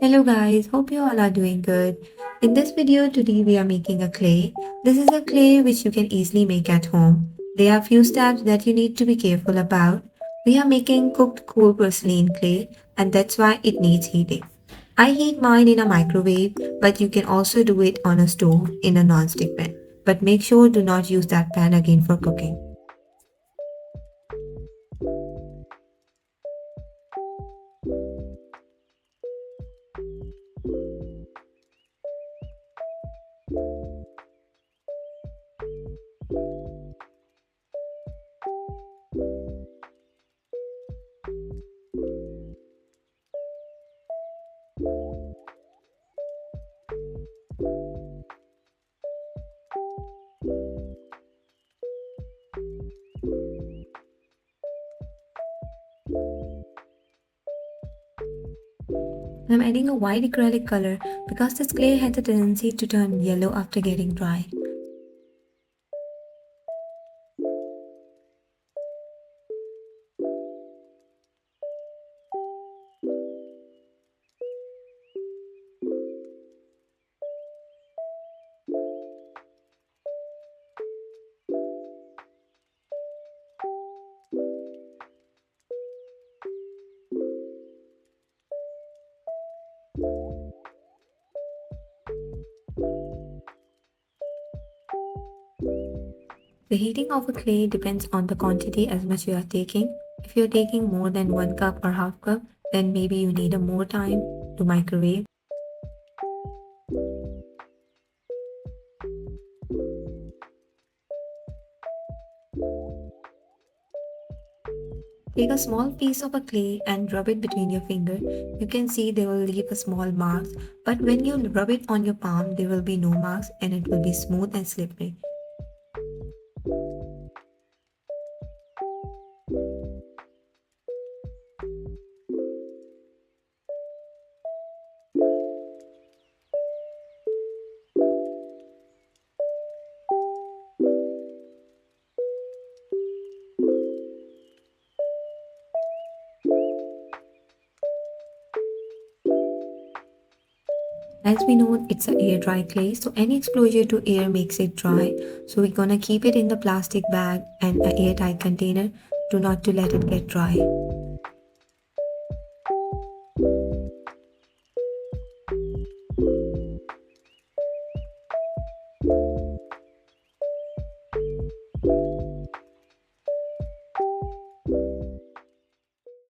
Hello guys, hope you all are doing good. In this video today we are making a clay. This is a clay which you can easily make at home. There are few steps that you need to be careful about. We are making cooked cool porcelain clay and that's why it needs heating. I heat mine in a microwave, but you can also do it on a stove in a non-stick pan. But make sure do not use that pan again for cooking. I'm adding a white acrylic color because this clay has a tendency to turn yellow after getting dry. The heating of a clay depends on the quantity as much you are taking. If you're taking more than 1 cup or half cup, then maybe you need a more time to microwave. Take a small piece of a clay and rub it between your finger. You can see they will leave a small marks, but when you rub it on your palm, there will be no marks and it will be smooth and slippery. As we know, it's an air dry clay, so any exposure to air makes it dry. So we're gonna keep it in the plastic bag and an airtight container to not to let it get dry.